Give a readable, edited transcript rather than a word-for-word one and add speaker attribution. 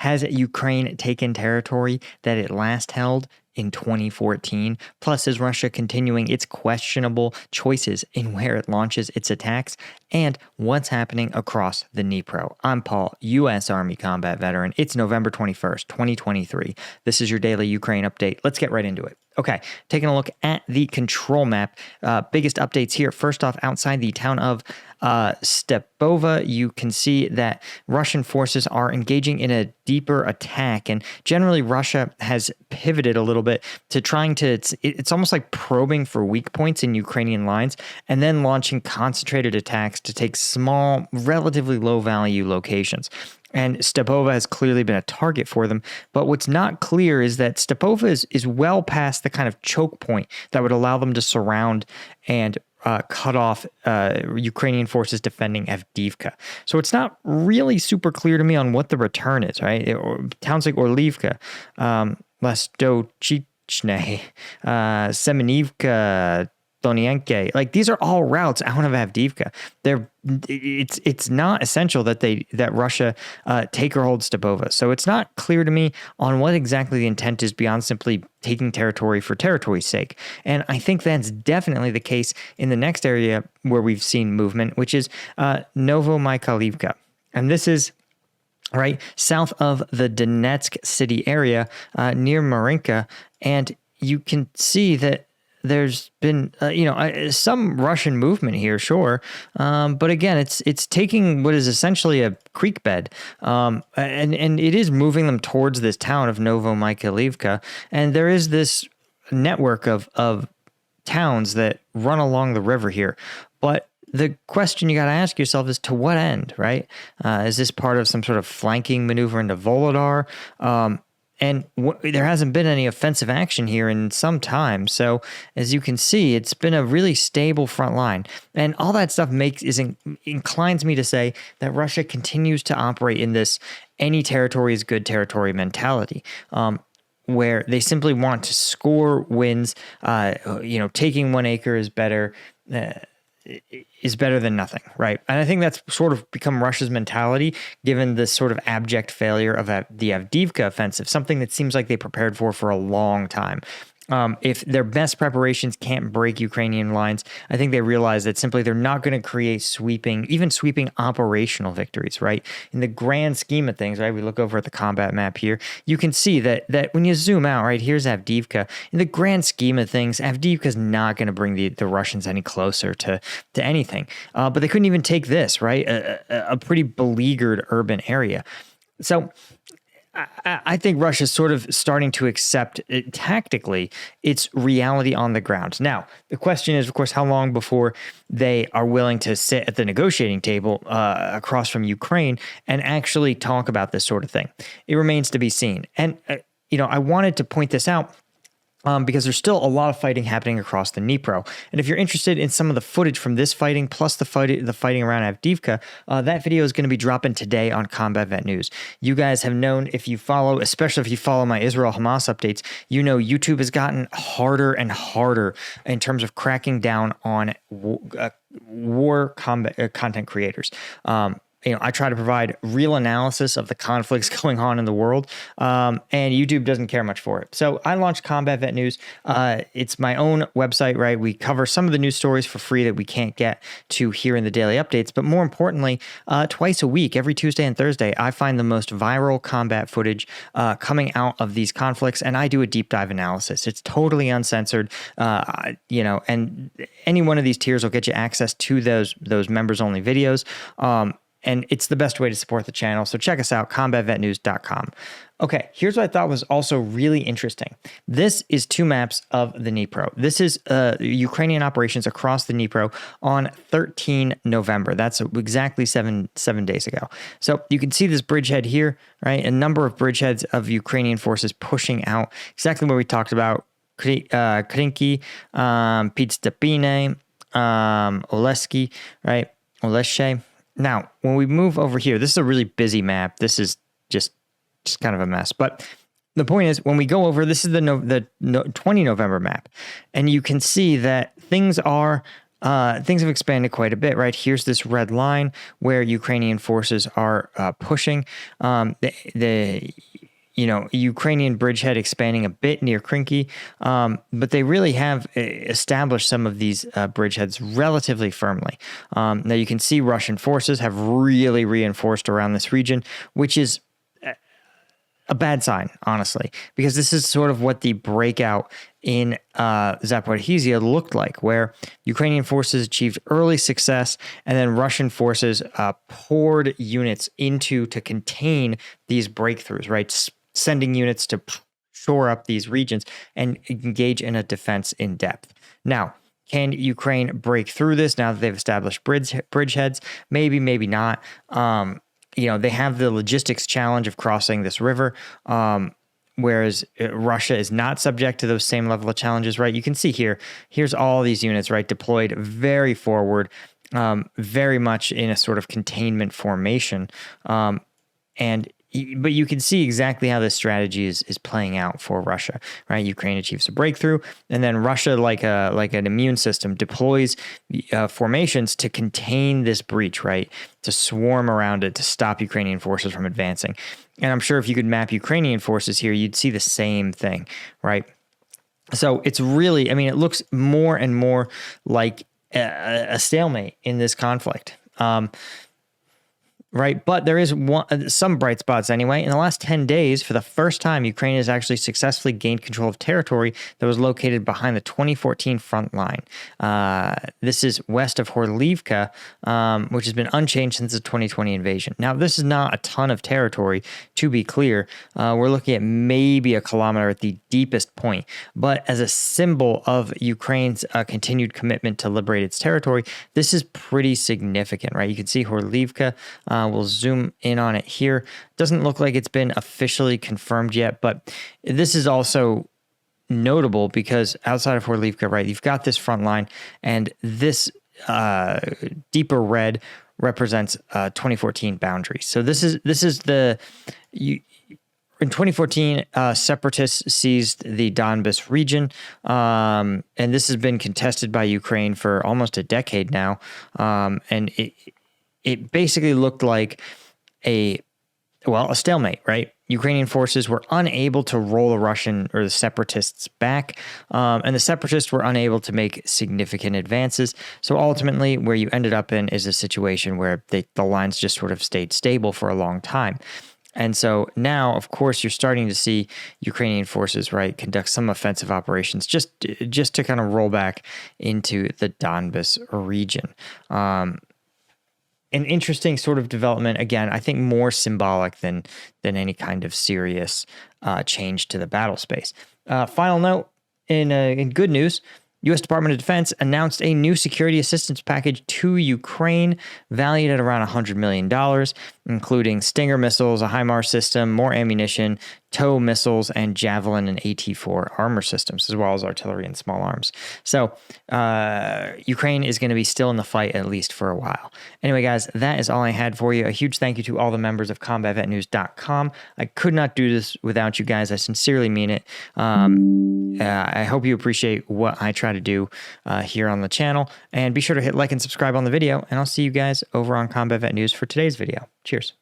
Speaker 1: Has Ukraine taken territory that it last held in 2014? Plus, is Russia continuing its questionable choices in where it launches its attacks? And what's happening across the Dnipro? I'm Paul, U.S. Army combat veteran. It's November 21st, 2023. This is your daily Ukraine update. Let's get right into it. Okay, taking a look at the control map. Biggest updates here. First off, outside the town of Stepova, you can see that Russian forces are engaging in a deeper attack, and generally Russia has pivoted a little bit to trying to, it's almost like probing for weak points in Ukrainian lines and then launching concentrated attacks to take small, relatively low-value locations. And Stepova has clearly been a target for them. But what's not clear is that Stepova is well past the kind of choke point that would allow them to surround and cut off Ukrainian forces defending Avdiivka. So it's not really super clear to me on what the return is, right? Towns like Orlivka, Lastochichne, Semenivka, Donienke, like these are all routes out of Avdiivka. It's not essential that Russia take or hold Stepova. So it's not clear to me on what exactly the intent is beyond simply taking territory for territory's sake. And I think that's definitely the case in the next area where we've seen movement, which is Novomykhailivka. And this is right south of the Donetsk city area near Marinka. And you can see that there's been, some Russian movement here, sure, but again, it's taking what is essentially a creek bed, and it is moving them towards this town of Novomykhailivka, and there is this network of towns that run along the river here, but the question you got to ask yourself is to what end, right? Is this part of some sort of flanking maneuver into Volodar? And there hasn't been any offensive action here in some time. So as you can see, it's been a really stable front line. And all that stuff inclines me to say that Russia continues to operate in this any territory is good territory mentality. Where they simply want to score wins, taking 1 acre is better than nothing, right? And I think that's sort of become Russia's mentality, given the sort of abject failure of the Avdiivka offensive, something that seems like they prepared for a long time. If their best preparations can't break Ukrainian lines, I think they realize that simply they're not going to create sweeping operational victories, right? In the grand scheme of things, right? We look over at the combat map here. You can see that when you zoom out, right, here's Avdiivka. In the grand scheme of things, Avdiivka is not going to bring the Russians any closer to anything. But they couldn't even take this, right? A pretty beleaguered urban area. So I think Russia's sort of starting to accept tactically its reality on the ground. Now, the question is, of course, how long before they are willing to sit at the negotiating table across from Ukraine and actually talk about this sort of thing? It remains to be seen. And, I wanted to point this out because there's still a lot of fighting happening across the Dnipro. And if you're interested in some of the footage from this fighting, plus the fighting around Avdiivka, that video is going to be dropping today on Combat Vet News. You guys have known, especially if you follow my Israel-Hamas updates, YouTube has gotten harder and harder in terms of cracking down on war combat content creators. I try to provide real analysis of the conflicts going on in the world, and YouTube doesn't care much for it. So I launched Combat Vet News. It's my own website, right? We cover some of the news stories for free that we can't get to here in the daily updates, but more importantly, twice a week, every Tuesday and Thursday, I find the most viral combat footage coming out of these conflicts, and I do a deep dive analysis. It's totally uncensored, and any one of these tiers will get you access to those members-only videos. And it's the best way to support the channel. So check us out, combatvetnews.com. Okay, here's what I thought was also really interesting. This is 2 maps of the Dnipro. This is Ukrainian operations across the Dnipro on 13 November. That's exactly seven days ago. So you can see this bridgehead here, right? A number of bridgeheads of Ukrainian forces pushing out exactly what we talked about. Krinky, Podstepine, Oleski, right? Oleshe. Now, when we move over here, this is a really busy map. This is just kind of a mess. But the point is, when we go over, this is the 20 November map. And you can see that things are things have expanded quite a bit, right? Here's this red line where Ukrainian forces are pushing. The Ukrainian bridgehead expanding a bit near Krinky, but they really have established some of these bridgeheads relatively firmly. Now you can see Russian forces have really reinforced around this region, which is a bad sign, honestly, because this is sort of what the breakout in Zaporizhzhia looked like, where Ukrainian forces achieved early success and then Russian forces poured units to contain these breakthroughs, right? Sending units to shore up these regions and engage in a defense in depth. Now, can Ukraine break through this now that they've established bridgeheads? Maybe, maybe not. They have the logistics challenge of crossing this river, whereas Russia is not subject to those same level of challenges, right? You can see here's all these units, right, deployed very forward, very much in a sort of containment formation. But you can see exactly how this strategy is playing out for Russia, right? Ukraine achieves a breakthrough, and then Russia, like an immune system, deploys formations to contain this breach, right? To swarm around it, to stop Ukrainian forces from advancing. And I'm sure if you could map Ukrainian forces here, you'd see the same thing, right? So it's really, it looks more and more like a stalemate in this conflict. Right. But there is some bright spots anyway. In the last 10 days, for the first time, Ukraine has actually successfully gained control of territory that was located behind the 2014 front line. This is west of Horlivka, which has been unchanged since the 2020 invasion. Now, this is not a ton of territory, to be clear. We're looking at maybe a kilometer at the deepest point. But as a symbol of Ukraine's continued commitment to liberate its territory, this is pretty significant, right? You can see Horlivka. We'll zoom in on it here. Doesn't look like it's been officially confirmed yet, but this is also notable because outside of Horlivka, right, you've got this front line, and this deeper red represents 2014 boundaries. So this is in 2014, separatists seized the Donbas region, and this has been contested by Ukraine for almost a decade now, and it basically looked like a stalemate, right? Ukrainian forces were unable to roll the Russian or the separatists back, and the separatists were unable to make significant advances. So ultimately, where you ended up in is a situation where the lines just sort of stayed stable for a long time. And so now, of course, you're starting to see Ukrainian forces, right, conduct some offensive operations just to kind of roll back into the Donbas region. An interesting sort of development, again, I think more symbolic than any kind of serious change to the battle space. Final note, in good news, U.S. Department of Defense announced a new security assistance package to Ukraine valued at around $100 million, including Stinger missiles, a HIMARS system, more ammunition, TOW missiles, and Javelin and AT-4 armor systems, as well as artillery and small arms. So Ukraine is going to be still in the fight at least for a while. Anyway, guys, that is all I had for you. A huge thank you to all the members of CombatVetNews.com. I could not do this without you guys. I sincerely mean it. I hope you appreciate what I try to do here on the channel. And be sure to hit like and subscribe on the video. And I'll see you guys over on Combat Vet News for today's video. Cheers.